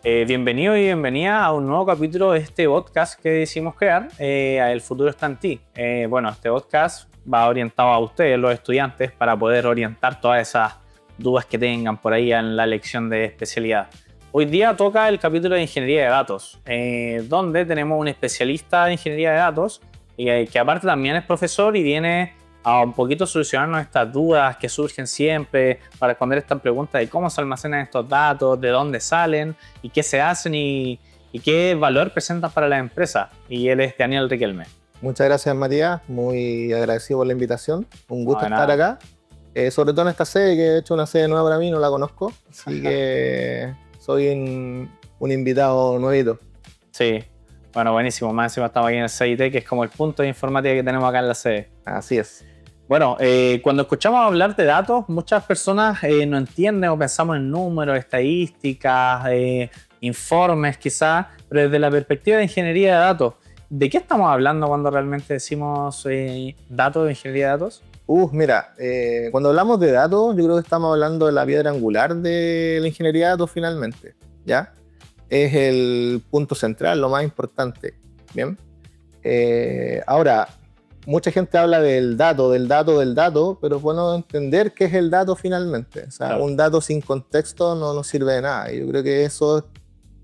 Bienvenido y bienvenida a un nuevo capítulo de este podcast que decidimos crear, El futuro está en ti. Este podcast va orientado a ustedes, los estudiantes, para poder orientar todas esas dudas que tengan por ahí en la elección de especialidad. Hoy día toca el capítulo de Ingeniería de Datos, donde tenemos un especialista de Ingeniería de Datos, que aparte también es profesor y viene a un poquito solucionarnos estas dudas que surgen siempre, para responder estas preguntas de cómo se almacenan estos datos, de dónde salen y qué se hacen y qué valor presentan para la empresa. Y él es Daniel Riquelme. Muchas gracias, Matías. Muy agradecido por la invitación. Un gusto estar acá. Sobre todo en esta sede, que he hecho una sede nueva para mí, no la conozco. Así que soy un invitado nuevito. Sí. Bueno, buenísimo. Más encima estamos aquí en el CIT, que es como el punto de informática que tenemos acá en la sede. Así es. Bueno, cuando escuchamos hablar de datos, muchas personas no entienden o pensamos en números, estadísticas, informes quizás, pero desde la perspectiva de ingeniería de datos, ¿de qué estamos hablando cuando realmente decimos datos de ingeniería de datos? Mira, cuando hablamos de datos, yo creo que estamos hablando de la piedra angular de la ingeniería de datos finalmente, ¿ya? Es el punto central, lo más importante, ¿bien? Ahora, mucha gente habla del dato, pero es bueno entender qué es el dato finalmente. O sea, claro, un dato sin contexto no nos sirve de nada. Y yo creo que eso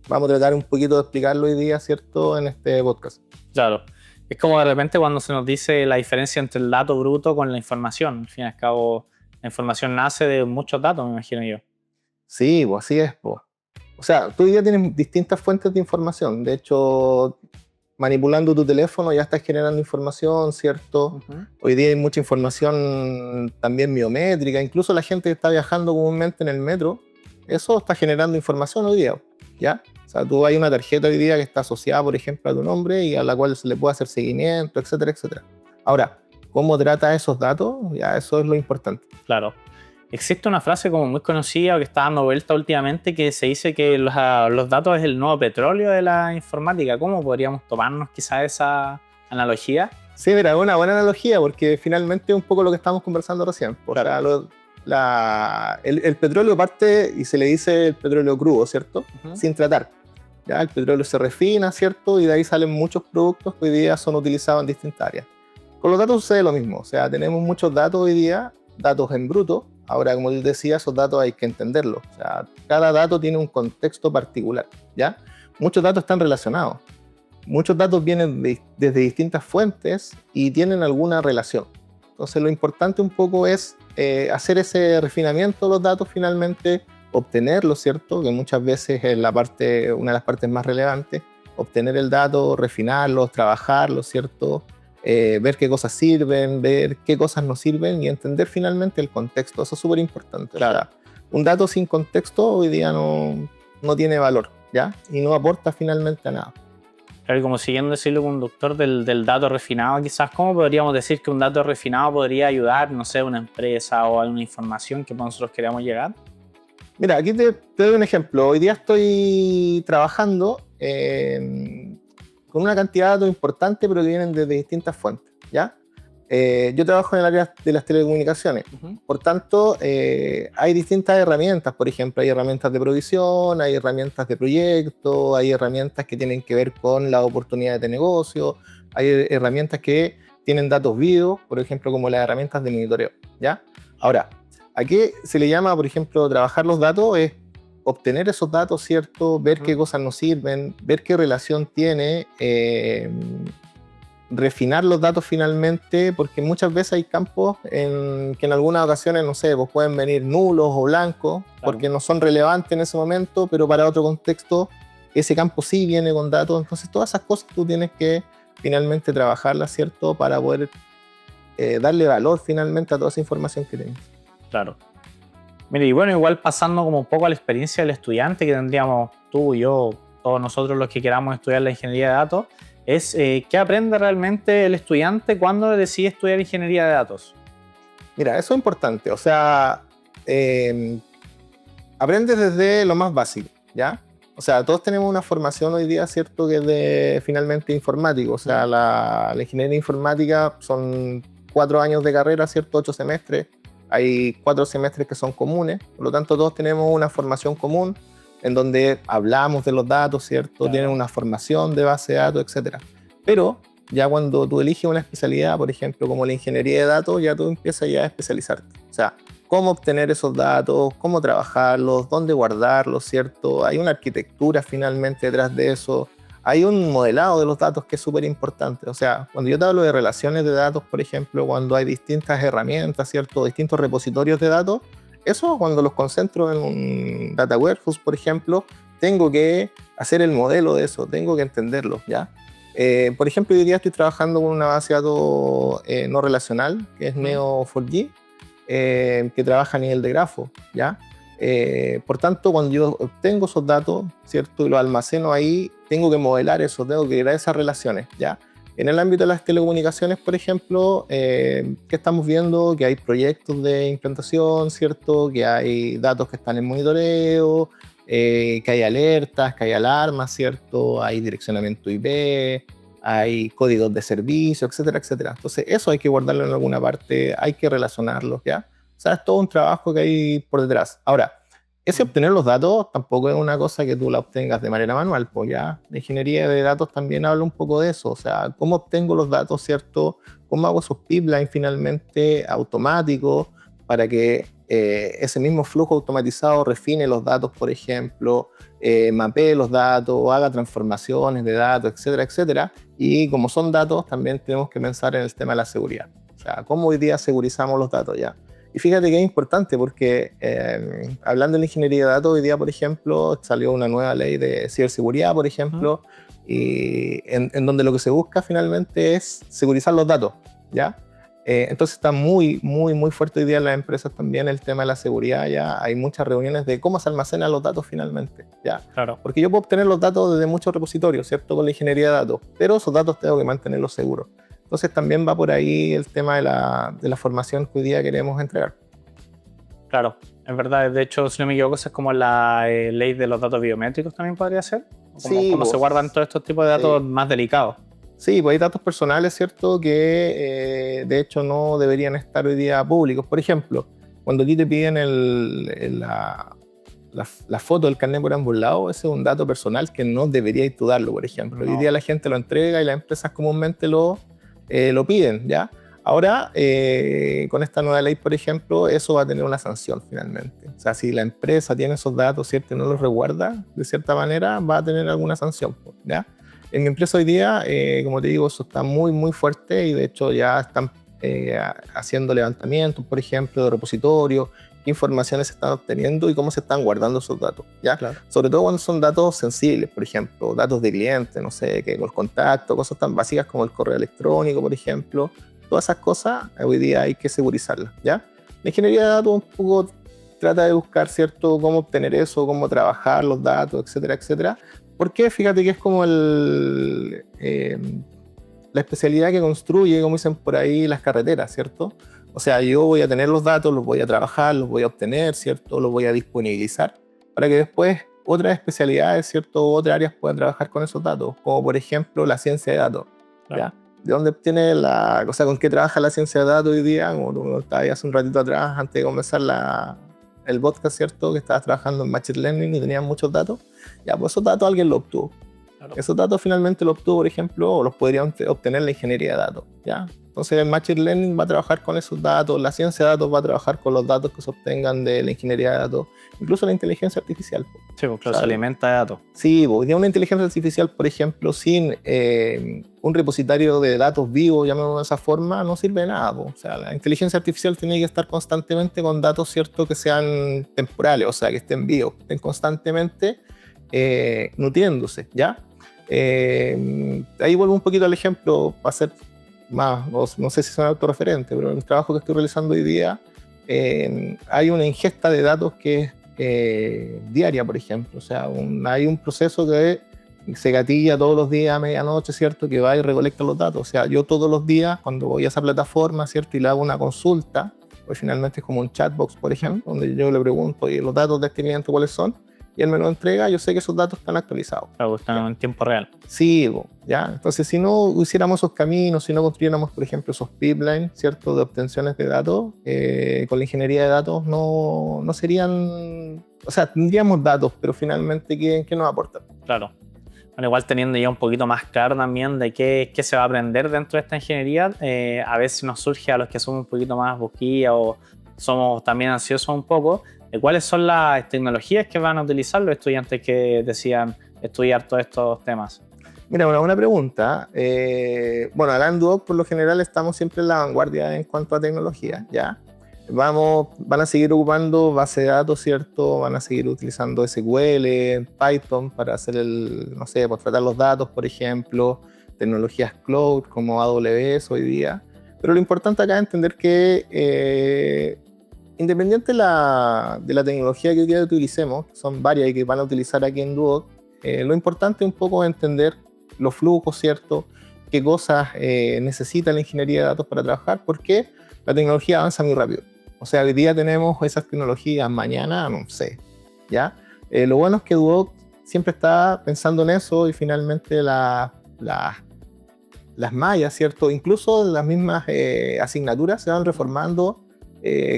vamos a tratar un poquito de explicarlo hoy día, ¿cierto?, en este podcast. Claro. Es como de repente cuando se nos dice la diferencia entre el dato bruto con la información. Al fin y al cabo, la información nace de muchos datos, me imagino yo. Sí, pues así es, pues. O sea, tú hoy día tienes distintas fuentes de información. De hecho, manipulando tu teléfono ya estás generando información, ¿cierto? Hoy día hay mucha información también biométrica. Incluso la gente que está viajando comúnmente en el metro, eso está generando información hoy día, ¿ya? O sea, tú hay una tarjeta hoy día que está asociada, por ejemplo, a tu nombre y a la cual se le puede hacer seguimiento, etcétera, etcétera. Ahora, ¿cómo trata esos datos? Ya, eso es lo importante. Claro. Existe una frase como muy conocida que está dando vuelta últimamente que se dice que los datos es el nuevo petróleo de la informática. ¿Cómo podríamos tomarnos quizá esa analogía? Sí, mira, una buena analogía porque finalmente es un poco lo que estamos conversando recién. Claro. O sea, el petróleo parte y se le dice el petróleo crudo, ¿cierto? Sin tratar. Ya, el petróleo se refina, ¿cierto? Y de ahí salen muchos productos que hoy día son utilizados en distintas áreas. Con los datos sucede lo mismo. O sea, tenemos muchos datos hoy día, datos en bruto. Ahora, como les decía, esos datos hay que entenderlos. O sea, cada dato tiene un contexto particular, ¿ya? Muchos datos están relacionados. Muchos datos vienen desde distintas fuentes y tienen alguna relación. Entonces, lo importante un poco es hacer ese refinamiento de los datos finalmente, obtenerlos, ¿cierto? Que muchas veces es una de las partes más relevantes. Obtener el dato, refinarlos, trabajarlos, ¿cierto? Ver qué cosas sirven, ver qué cosas no sirven y entender finalmente el contexto. Eso es súper importante. Claro. O sea, un dato sin contexto hoy día no tiene valor, ¿ya? Y no aporta finalmente a nada. Claro, y como siguiendo ese hilo conductor del dato refinado, quizás, ¿cómo podríamos decir que un dato refinado podría ayudar, no sé, a una empresa o a una información que nosotros queramos llegar? Mira, aquí te doy un ejemplo. Hoy día estoy trabajando con una cantidad de datos importante, pero que vienen desde distintas fuentes, ¿ya? Yo trabajo en el área de las telecomunicaciones. Por tanto, hay distintas herramientas. Por ejemplo, hay herramientas de provisión, hay herramientas de proyecto, hay herramientas que tienen que ver con las oportunidades de negocio, hay herramientas que tienen datos vivos, por ejemplo, como las herramientas de monitoreo, ¿ya? Ahora, ¿a qué se le llama, por ejemplo, trabajar los datos? Es obtener esos datos, ¿cierto? Ver qué cosas nos sirven, ver qué relación tiene, refinar los datos finalmente, porque muchas veces hay campos que en algunas ocasiones, no sé, pues pueden venir nulos o blancos, claro, porque no son relevantes en ese momento, pero para otro contexto ese campo sí viene con datos. Entonces todas esas cosas tú tienes que finalmente trabajarlas, ¿cierto? Para poder darle valor finalmente a toda esa información que tienes. Claro. Mire, y bueno, igual pasando como un poco a la experiencia del estudiante que tendríamos tú, yo, todos nosotros los que queramos estudiar la ingeniería de datos, es ¿qué aprende realmente el estudiante cuando decide estudiar ingeniería de datos? Mira, eso es importante. O sea, aprendes desde lo más básico, ¿ya? O sea, todos tenemos una formación hoy día, ¿cierto?, que es de finalmente informático. O sea, la ingeniería informática son 4 años de carrera, ¿cierto? 8 semestres. Hay 4 semestres que son comunes. Por lo tanto, todos tenemos una formación común en donde hablamos de los datos, ¿cierto? Claro. Tienen una formación de base de datos, etc. Pero ya cuando tú eliges una especialidad, por ejemplo, como la ingeniería de datos, ya tú empiezas ya a especializarte. O sea, cómo obtener esos datos, cómo trabajarlos, dónde guardarlos, ¿cierto? Hay una arquitectura finalmente detrás de eso. Hay un modelado de los datos que es súper importante. O sea, cuando yo te hablo de relaciones de datos, por ejemplo, cuando hay distintas herramientas, ¿cierto? Distintos repositorios de datos, eso cuando los concentro en un data warehouse, por ejemplo, tengo que hacer el modelo de eso, tengo que entenderlo, ¿ya? Por ejemplo, hoy día estoy trabajando con una base de datos no relacional, que es Neo4j, que trabaja a nivel de grafo, ¿ya? Por tanto, cuando yo obtengo esos datos, ¿cierto? Y los almaceno ahí, tengo que modelar eso, tengo que crear esas relaciones, ¿ya? En el ámbito de las telecomunicaciones, por ejemplo, ¿qué estamos viendo? Que hay proyectos de implantación, ¿cierto? Que hay datos que están en monitoreo, que hay alertas, que hay alarmas, ¿cierto? Hay direccionamiento IP, hay códigos de servicio, etcétera, etcétera. Entonces, eso hay que guardarlo en alguna parte, hay que relacionarlo, ¿ya? O sea, es todo un trabajo que hay por detrás. Ahora, ese obtener los datos tampoco es una cosa que tú la obtengas de manera manual, pues ya la ingeniería de datos también habla un poco de eso, o sea, cómo obtengo los datos, ¿cierto? Cómo hago esos pipelines finalmente automáticos para que ese mismo flujo automatizado refine los datos, por ejemplo, mapee los datos, haga transformaciones de datos, etcétera, etcétera. Y como son datos, también tenemos que pensar en el tema de la seguridad. O sea, cómo hoy día segurizamos los datos ya. Y fíjate que es importante porque hablando de la ingeniería de datos, hoy día, por ejemplo, salió una nueva ley de ciberseguridad, por ejemplo, y en donde lo que se busca finalmente es segurizar los datos, ¿ya? Entonces está muy, muy, muy fuerte hoy día en las empresas también el tema de la seguridad, ya hay muchas reuniones de cómo se almacenan los datos finalmente, ¿ya? Claro. Porque yo puedo obtener los datos desde muchos repositorios, ¿cierto? Con la ingeniería de datos, pero esos datos tengo que mantenerlos seguros. Entonces también va por ahí el tema de la formación que hoy día queremos entregar. Claro, es verdad. De hecho, si no me equivoco, es como la ley de los datos biométricos también podría ser. Como se guardan todos estos tipos de datos más delicados. Sí, pues hay datos personales, ¿cierto? Que de hecho no deberían estar hoy día públicos. Por ejemplo, cuando a ti te piden la foto del carnet por ambos lados, ese es un dato personal que no deberías tú darlo, por ejemplo. No. Hoy día la gente lo entrega y las empresas comúnmente lo piden, ¿ya? Ahora, con esta nueva ley, por ejemplo, eso va a tener una sanción finalmente. O sea, si la empresa tiene esos datos, ¿cierto? Y no los resguarda, de cierta manera, va a tener alguna sanción, ¿ya? En mi empresa hoy día, como te digo, eso está muy, muy fuerte y de hecho ya están haciendo levantamientos, por ejemplo, de repositorios, qué informaciones se están obteniendo y cómo se están guardando esos datos, ¿ya? Claro. Sobre todo cuando son datos sensibles, por ejemplo, datos de cliente, no sé, que los contactos, cosas tan básicas como el correo electrónico, por ejemplo. Todas esas cosas hoy día hay que segurizarlas, ¿ya? La ingeniería de datos un poco trata de buscar, ¿cierto?, cómo obtener eso, cómo trabajar los datos, etcétera, etcétera. Porque fíjate que es como la especialidad que construye, como dicen por ahí, las carreteras, ¿cierto? O sea, yo voy a tener los datos, los voy a trabajar, los voy a obtener, ¿cierto? Los voy a disponibilizar para que después otras especialidades, ¿cierto? Otras áreas puedan trabajar con esos datos, como por ejemplo la ciencia de datos, Claro. ¿ya? ¿De dónde obtiene o sea, con qué trabaja la ciencia de datos hoy día? Como tú estabas hace un ratito atrás, antes de comenzar el podcast, ¿cierto? Que estabas trabajando en Machine Learning y tenías muchos datos. Ya, pues esos datos alguien los obtuvo. Claro. Esos datos finalmente los obtuvo, por ejemplo, o los podría obtener la ingeniería de datos, ¿ya? Entonces el Machine Learning va a trabajar con esos datos, la ciencia de datos va a trabajar con los datos que se obtengan de la ingeniería de datos, incluso la inteligencia artificial. Sí, porque claro, se alimenta de datos. Sí, porque una inteligencia artificial, por ejemplo, sin un repositorio de datos vivos, llamémoslo de esa forma, no sirve de nada. O sea, la inteligencia artificial tiene que estar constantemente con datos, ¿cierto?, que sean temporales, o sea, que estén vivos, que estén constantemente nutriéndose, ¿ya? Ahí vuelvo un poquito al ejemplo, para ser más, no sé si son autorreferente, pero en el trabajo que estoy realizando hoy día hay una ingesta de datos que es diaria, por ejemplo. O sea, hay un proceso que se gatilla todos los días a medianoche, ¿cierto?, que va y recolecta los datos. O sea, yo todos los días, cuando voy a esa plataforma, ¿cierto?, y le hago una consulta, pues finalmente es como un chatbox, por ejemplo, donde yo le pregunto, ¿y los datos de este cliente cuáles son? y el menú de entrega, yo sé que esos datos están actualizados. Claro, están en tiempo real. Sí, ¿ya? Entonces, si no hiciéramos esos caminos, si no construyéramos, por ejemplo, esos pipelines, ¿cierto?, de obtenciones de datos, con la ingeniería de datos no serían... O sea, tendríamos datos, pero finalmente, ¿qué nos aportan? Claro. Bueno, igual teniendo ya un poquito más claro también de qué se va a aprender dentro de esta ingeniería, a veces nos surge a los que somos un poquito más boquilla o somos también ansiosos un poco, de cuáles son las tecnologías que van a utilizar los estudiantes que decidan estudiar todos estos temas. Mira, una buena pregunta. Bueno, acá en Duoc, por lo general, estamos siempre en la vanguardia en cuanto a tecnología, ¿ya? Van a seguir ocupando base de datos, ¿cierto? Van a seguir utilizando SQL, Python para hacer no sé, por tratar los datos, por ejemplo, tecnologías cloud como AWS hoy día. Pero lo importante acá es entender que independiente de la tecnología que hoy día utilicemos, son varias y que van a utilizar aquí en Duoc, lo importante un poco es entender los flujos, ¿cierto? Qué cosas necesita la ingeniería de datos para trabajar, porque la tecnología avanza muy rápido. O sea, hoy día tenemos esas tecnologías, mañana no sé, ¿ya? Lo bueno es que Duoc siempre está pensando en eso y finalmente las mallas, ¿cierto? Incluso las mismas asignaturas se van reformando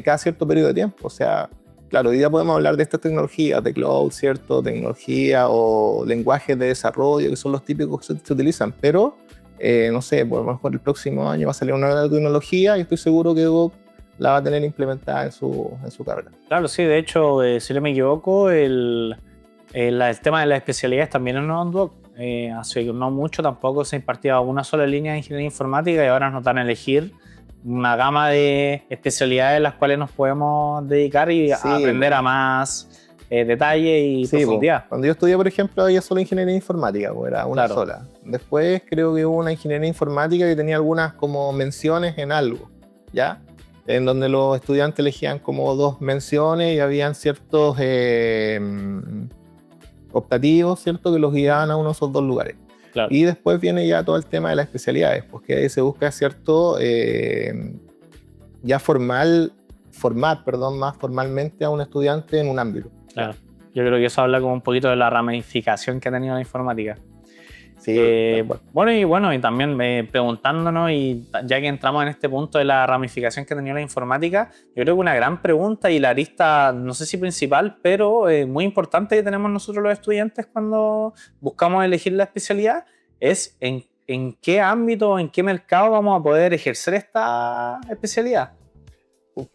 cada cierto periodo de tiempo. O sea, claro, hoy día podemos hablar de estas tecnologías, de cloud, ¿cierto? Tecnología o lenguajes de desarrollo, que son los típicos que se utilizan, pero no sé, por lo mejor el próximo año va a salir una nueva tecnología y estoy seguro que Duoc la va a tener implementada en su carrera. Claro, sí, de hecho, si no me equivoco, el tema de las especialidades también es nuevo en Duoc. Hace no mucho tampoco se impartía una sola línea de ingeniería informática y ahora nos dan a elegir una gama de especialidades en las cuales nos podemos dedicar y aprender a más detalle y profundidad. Cuando yo estudié, por ejemplo, había solo ingeniería informática, era una sola. Después creo que hubo una ingeniería informática que tenía algunas como menciones en algo, ¿ya? En donde los estudiantes elegían como 2 menciones y habían ciertos optativos, ¿cierto?, que los guiaban a uno de esos 2 lugares. Claro. Y después viene ya todo el tema de las especialidades, porque ahí se busca, ¿cierto?, ya formar más formalmente a un estudiante en un ámbito. Claro. Yo creo que eso habla como un poquito de la ramificación que ha tenido la informática. Sí, y también preguntándonos, y ya que entramos en este punto de la ramificación que tenía la informática, yo creo que una gran pregunta y la arista, no sé si principal, pero muy importante que tenemos nosotros los estudiantes cuando buscamos elegir la especialidad es en qué ámbito, en qué mercado vamos a poder ejercer esta especialidad.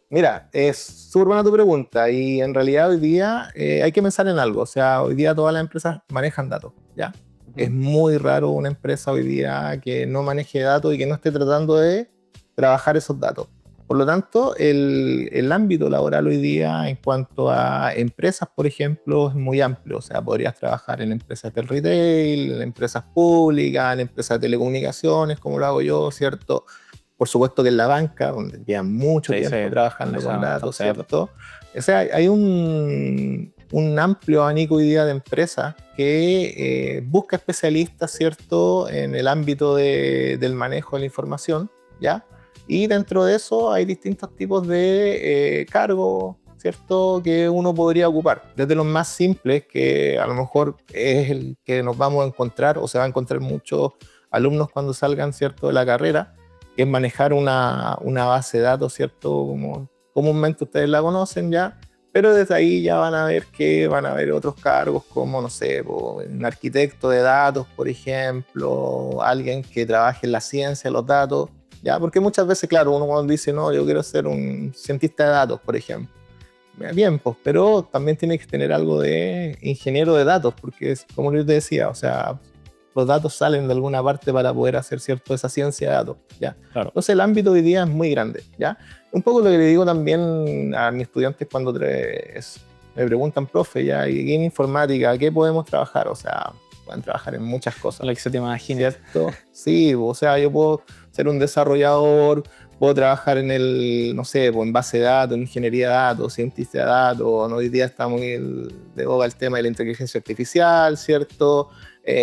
Mira, es súper buena tu pregunta y en realidad hoy día hay que pensar en algo. O sea, hoy día todas las empresas manejan datos, ¿ya? Es muy raro una empresa hoy día que no maneje datos y que no esté tratando de trabajar esos datos. Por lo tanto, el ámbito laboral hoy día en cuanto a empresas, por ejemplo, es muy amplio. O sea, podrías trabajar en empresas del retail, en empresas públicas, en empresas de telecomunicaciones, como lo hago yo, ¿cierto? Por supuesto que en la banca, donde llevan mucho tiempo trabajando con datos, ¿cierto? O sea, hay un amplio abanico hoy día de empresas que busca especialistas, ¿cierto?, en el ámbito del manejo de la información, ¿ya? Y dentro de eso hay distintos tipos de cargos, ¿cierto?, que uno podría ocupar. Desde los más simples, que a lo mejor es el que nos vamos a encontrar, o se va a encontrar muchos alumnos cuando salgan, ¿cierto?, de la carrera, que es manejar una base de datos, ¿cierto?, como comúnmente ustedes la conocen ya. Pero desde ahí ya van a ver que van a haber otros cargos como, no sé, un arquitecto de datos, por ejemplo, alguien que trabaje en la ciencia de los datos, ¿ya? Porque muchas veces, claro, uno dice, no, yo quiero ser un cientista de datos, por ejemplo. Bien, pues, pero también tiene que tener algo de ingeniero de datos, porque es como yo te decía, o sea, los datos salen de alguna parte para poder hacer, ¿cierto?, esa ciencia de datos, ¿ya? Claro. Entonces el ámbito hoy día es muy grande, ¿ya? Un poco lo que le digo también a mis estudiantes cuando me preguntan, profe, ya, y en informática, ¿qué podemos trabajar? O sea, pueden trabajar en muchas cosas. Lo que se te imagina. ¿Cierto? Sí, o sea, yo puedo ser un desarrollador, puedo trabajar en no sé, en base de datos, en ingeniería de datos, cientista de datos. Hoy día está muy de boga el tema de la inteligencia artificial, ¿cierto?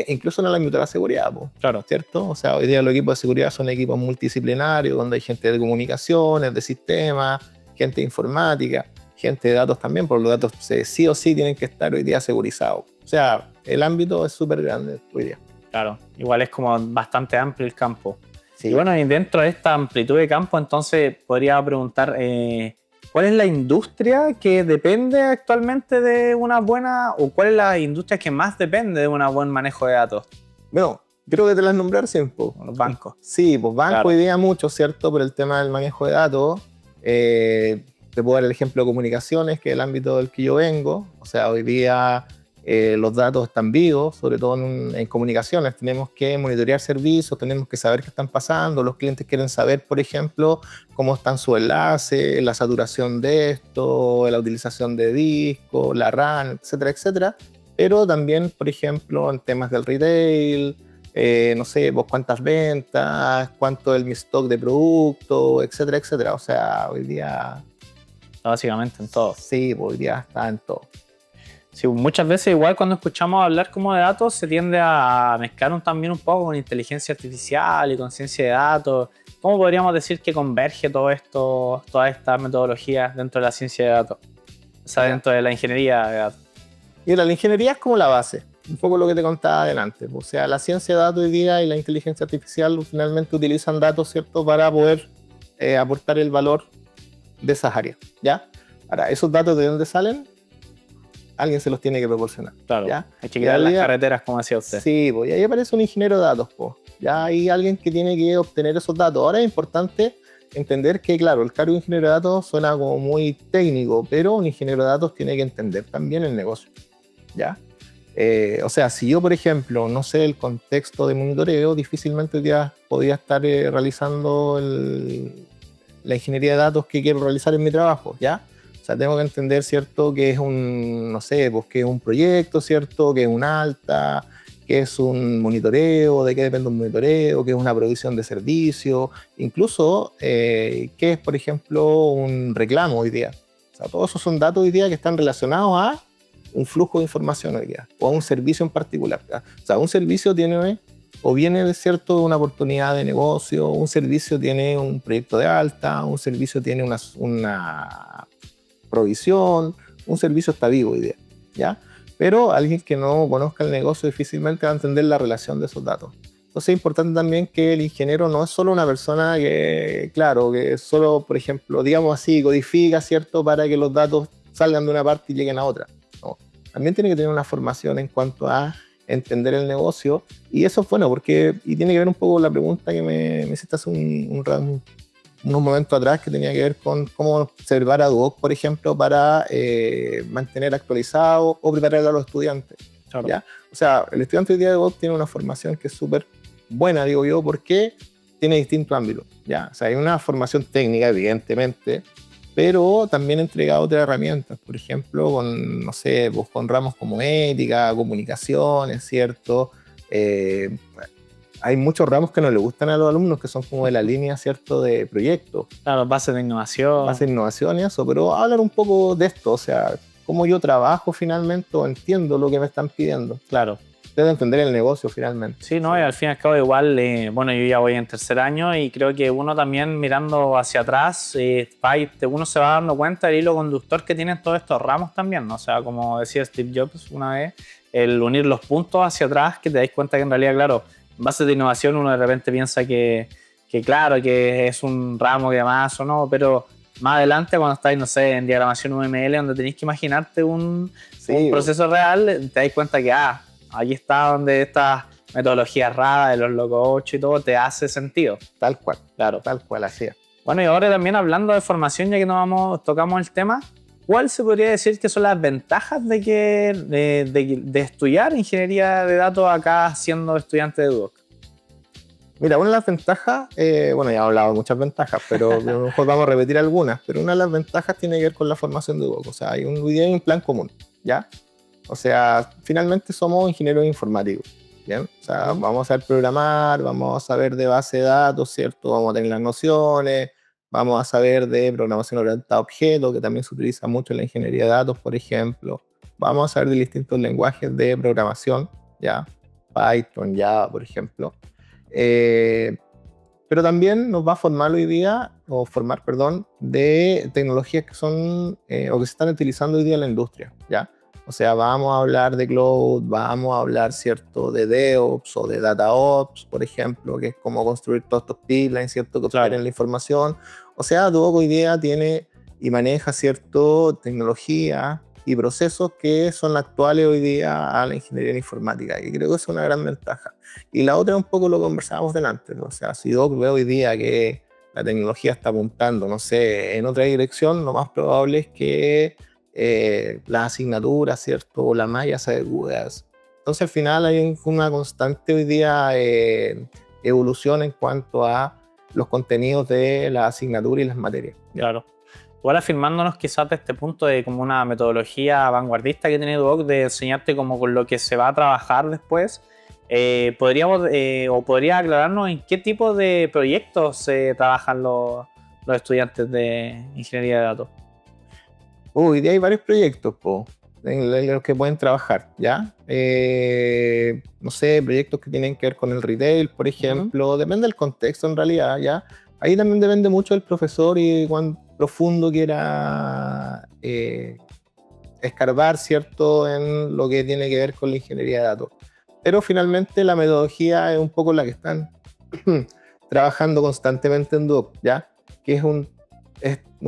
Incluso en el ámbito de la seguridad, claro, ¿cierto? O sea, hoy día los equipos de seguridad son equipos multidisciplinarios, donde hay gente de comunicaciones, de sistemas, gente de informática, gente de datos también, porque los datos sí o sí tienen que estar hoy día segurizados. O sea, el ámbito es súper grande hoy día. Claro, igual es como bastante amplio el campo. Sí. Y bueno, y dentro de esta amplitud de campo, entonces podría preguntar, ¿cuál es la industria que depende actualmente de una buena, o cuál es la industria que más depende de un buen manejo de datos? Bueno, creo que te las nombrar siempre. Los bancos. Sí, pues bancos Claro. hoy día mucho, ¿cierto? Por el tema del manejo de datos. Te puedo dar el ejemplo de comunicaciones, que es el ámbito del que yo vengo. O sea, hoy día los datos están vivos, sobre todo en comunicaciones. Tenemos que monitorear servicios, tenemos que saber qué están pasando. Los clientes quieren saber, por ejemplo, cómo están sus enlaces, la saturación de esto, la utilización de disco, la RAM, etcétera, etcétera. Pero también, por ejemplo, en temas del retail, no sé, pues cuántas ventas, cuánto es mi stock de producto, etcétera, etcétera. O sea, hoy día... Básicamente en todo. Sí, pues hoy día está en todo. Sí, muchas veces igual cuando escuchamos hablar como de datos se tiende a mezclar también un poco con inteligencia artificial y con ciencia de datos. ¿Cómo podríamos decir que converge todo esto, toda esta metodología dentro de la ciencia de datos? O sea, dentro de la ingeniería de datos. Mira, la ingeniería es como la base, un poco lo que te contaba adelante. O sea, la ciencia de datos hoy día y la inteligencia artificial finalmente utilizan datos, ¿cierto?, para poder aportar el valor de esas áreas, ¿ya? Ahora, ¿esos datos de dónde salen? Alguien se los tiene que proporcionar. Claro, ¿ya? hay que crear las carreteras, como decía usted. Sí, pues y ahí aparece un ingeniero de datos, pues. Ya hay alguien que tiene que obtener esos datos. Ahora es importante entender que, claro, el cargo de ingeniero de datos suena como muy técnico, pero un ingeniero de datos tiene que entender también el negocio, ¿ya? O sea, si yo, por ejemplo, no sé el contexto de monitoreo, difícilmente ya podría estar realizando la ingeniería de datos que quiero realizar en mi trabajo, ¿ya? O sea, tengo que entender, ¿cierto?, que es un, no sé, pues que es un proyecto, ¿cierto?, que es un alta, que es un monitoreo, de qué depende un monitoreo, que es una provisión de servicio, incluso qué es, por ejemplo, un reclamo hoy día. O sea, todos esos son datos hoy día que están relacionados a un flujo de información hoy día, o a un servicio en particular, ¿ya? O sea, un servicio tiene, o viene de cierto una oportunidad de negocio, un servicio tiene un proyecto de alta, un servicio tiene una provisión, un servicio está vivo hoy día, ¿ya? Pero alguien que no conozca el negocio difícilmente va a entender la relación de esos datos. Entonces es importante también que el ingeniero no es solo una persona que, claro, que solo, por ejemplo, digamos así, codifica, ¿cierto?, para que los datos salgan de una parte y lleguen a otra. No. También tiene que tener una formación en cuanto a entender el negocio, y eso es bueno, porque, y tiene que ver un poco con la pregunta que me hiciste hace unos momentos atrás, que tenía que ver con cómo observar a Duoc, por ejemplo, para mantener actualizado o preparar a los estudiantes. Claro. ¿Ya? O sea, el estudiante hoy día de Duoc tiene una formación que es súper buena, digo yo, porque tiene distintos ámbitos. ¿Ya? O sea, hay una formación técnica, evidentemente, pero también entrega otras herramientas, por ejemplo, con, no sé, pues con ramos como ética, comunicaciones, ¿cierto? Hay muchos ramos que no le gustan a los alumnos, que son como de la línea, ¿cierto?, de proyectos. Claro, bases de innovación. Bases de innovación y eso, pero hablar un poco de esto, o sea, cómo yo trabajo finalmente o entiendo lo que me están pidiendo. Claro. Debo entender el negocio finalmente. Sí, no, y al fin y al cabo igual, bueno, yo ya voy en tercer año y creo que uno también mirando hacia atrás, uno se va dando cuenta del hilo conductor que tienen todos estos ramos también, ¿no? O sea, como decía Steve Jobs una vez, el unir los puntos hacia atrás, que te dais cuenta que en realidad, claro, bases de innovación uno de repente piensa que claro, que es un ramo que más o no, pero más adelante cuando estáis, no sé, en diagramación UML, donde tenéis que imaginarte un proceso real, te dais cuenta que, ahí está donde estas metodologías raras de los locos 8 y todo te hace sentido. Tal cual, claro. Tal cual, así es. Bueno, y ahora también hablando de formación, ya que tocamos el tema, ¿cuál se podría decir que son las ventajas de estudiar ingeniería de datos acá siendo estudiante de Duoc? Mira, una de las ventajas, bueno, ya he hablado de muchas ventajas, pero a lo mejor vamos a repetir algunas, pero una de las ventajas tiene que ver con la formación de Duoc. O sea, hay un plan común, ¿ya? O sea, finalmente somos ingenieros informáticos, ¿bien? O sea, vamos a saber programar, vamos a saber de base de datos, ¿cierto? Vamos a tener las nociones, vamos a saber de programación orientada a objetos, que también se utiliza mucho en la ingeniería de datos, por ejemplo. Vamos a saber de distintos lenguajes de programación, ¿ya? Python, Java, por ejemplo. Pero pero también nos va a formar hoy día, perdón, de tecnologías que son o que se están utilizando hoy día en la industria, ¿ya? O sea, vamos a hablar de cloud, vamos a hablar, ¿cierto?, de DevOps o de DataOps, por ejemplo, que es como construir todos estos pipelines, ¿cierto?, que obtienen la información. O sea, Duoc hoy día tiene y maneja, ¿cierto?, tecnología y procesos que son actuales hoy día a la ingeniería informática, y creo que es una gran ventaja. Y la otra es un poco lo que conversábamos delante, ¿no? O sea, si Duoc ve hoy día que la tecnología está apuntando, no sé, en otra dirección, lo más probable es que las asignaturas, ¿cierto?, o la malla se adecue. Entonces al final hay una constante hoy día evolución en cuanto a los contenidos de la asignatura y las materias. Claro. Igual afirmándonos quizás de este punto de como una metodología vanguardista que tiene Duoc de enseñarte como con lo que se va a trabajar después, podría aclararnos en qué tipo de proyectos se trabajan los estudiantes de ingeniería de datos. Hoy día hay varios proyectos en los que pueden trabajar, ¿ya? No sé, proyectos que tienen que ver con el retail, por ejemplo. Depende del contexto en realidad, ¿ya? Ahí también depende mucho del profesor y cuán profundo quiera escarbar, ¿cierto?, en lo que tiene que ver con la ingeniería de datos. Pero finalmente la metodología es un poco la que están trabajando constantemente en Duoc, ¿ya? Que es un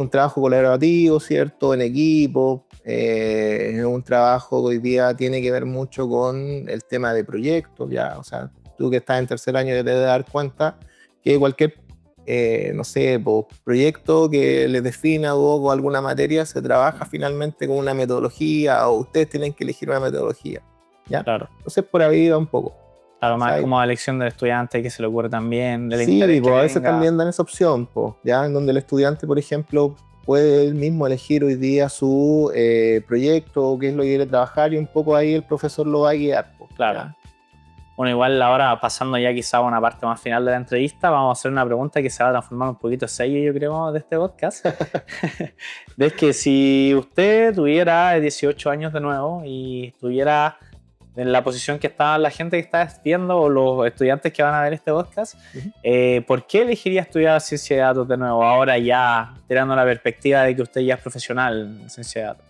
trabajo colaborativo, ¿cierto?, en equipo. Es un trabajo que hoy día tiene que ver mucho con el tema de proyectos, ¿ya? O sea, tú que estás en tercer año te debes dar cuenta que cualquier no sé, proyecto que les defina o alguna materia se trabaja finalmente con una metodología, o ustedes tienen que elegir una metodología, ¿ya? Claro. Entonces por ahí va un poco. Claro, más como elección del estudiante que se le ocurre también. Sí, a veces también dan esa opción, ¿ya? En donde el estudiante, por ejemplo, puede él mismo elegir hoy día su proyecto, qué es lo que quiere trabajar, y un poco ahí el profesor lo va a guiar, claro. ¿ya? Bueno, igual ahora pasando ya quizá a una parte más final de la entrevista, vamos a hacer una pregunta que se va a transformar un poquito en sello, yo creo, de este podcast. Es que si usted tuviera 18 años de nuevo y estuviera en la posición que está la gente que está estudiando o los estudiantes que van a ver este podcast, ¿por qué elegiría estudiar ciencia de datos de nuevo? Ahora ya tirando la perspectiva de que usted ya es profesional en ciencia de datos.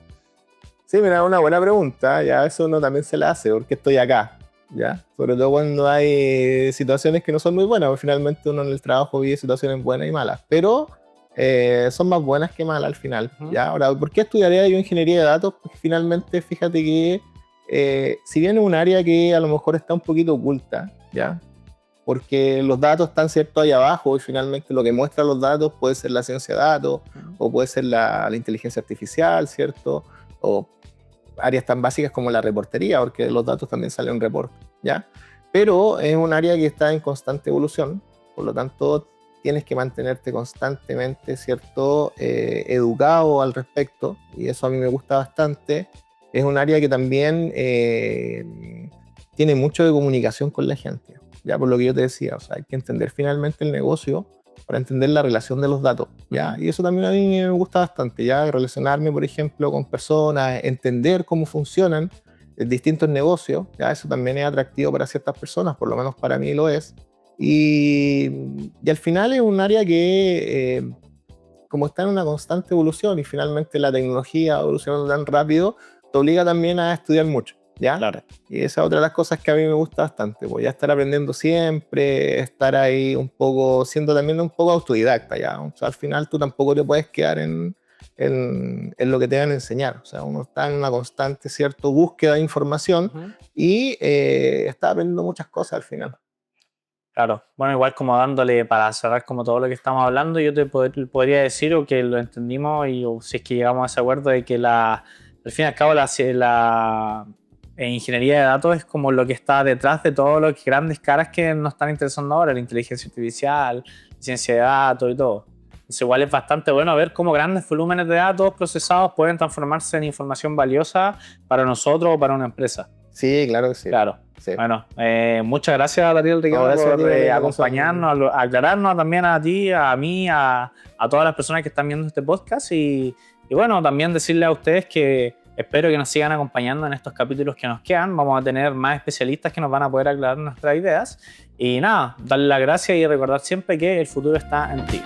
Sí, mira, una buena pregunta, ya eso uno también se la hace, porque estoy acá. ¿Ya? Sobre todo cuando hay situaciones que no son muy buenas, porque finalmente uno en el trabajo vive situaciones buenas y malas, pero son más buenas que malas al final. ¿Ya? Ahora, ¿por qué estudiaría yo ingeniería de datos? Porque finalmente, fíjate que si bien es un área que a lo mejor está un poquito oculta, ¿ya? Porque los datos están, ¿cierto?, ahí abajo, y finalmente lo que muestra los datos puede ser la ciencia de datos, o puede ser la inteligencia artificial, ¿cierto? O áreas tan básicas como la reportería, porque de los datos también sale un reporte, ¿ya? Pero es un área que está en constante evolución, por lo tanto tienes que mantenerte constantemente, ¿cierto?, educado al respecto, y eso a mí me gusta bastante. Es un área que también tiene mucho de comunicación con la gente, ya por lo que yo te decía, o sea, hay que entender finalmente el negocio para entender la relación de los datos, ¿ya? Y eso también a mí me gusta bastante, ¿ya? Relacionarme, por ejemplo, con personas, entender cómo funcionan distintos negocios, ¿ya? Eso también es atractivo para ciertas personas, por lo menos para mí lo es. Y al final es un área que, como está en una constante evolución y finalmente la tecnología evoluciona tan rápido, te obliga también a estudiar mucho, ¿ya? Claro. Y esa es otra de las cosas que a mí me gusta bastante, pues ya estar aprendiendo siempre, estar ahí un poco, siendo también un poco autodidacta, ¿ya? O sea, al final tú tampoco te puedes quedar en lo que te van a enseñar, o sea, uno está en una constante, ¿cierto?, búsqueda de información y está aprendiendo muchas cosas al final. Claro, bueno, igual como dándole para cerrar como todo lo que estamos hablando, yo te podría decir o que lo entendimos y o si es que llegamos a ese acuerdo de que al fin y al cabo la ingeniería de datos es como lo que está detrás de todas las grandes caras que nos están interesando ahora, la inteligencia artificial, ciencia de datos y todo. Entonces igual es bastante bueno ver cómo grandes volúmenes de datos procesados pueden transformarse en información valiosa para nosotros o para una empresa. Sí, claro que sí. Claro. Sí. Bueno, muchas gracias, Daniel Ricardo, por acompañarnos, aclararnos también a ti, a mí, a todas las personas que están viendo este podcast y bueno, también decirle a ustedes que Espero que nos sigan acompañando en estos capítulos que nos quedan. Vamos a tener más especialistas que nos van a poder aclarar nuestras ideas. Y nada, darle las gracias y recordar siempre que el futuro está en ti.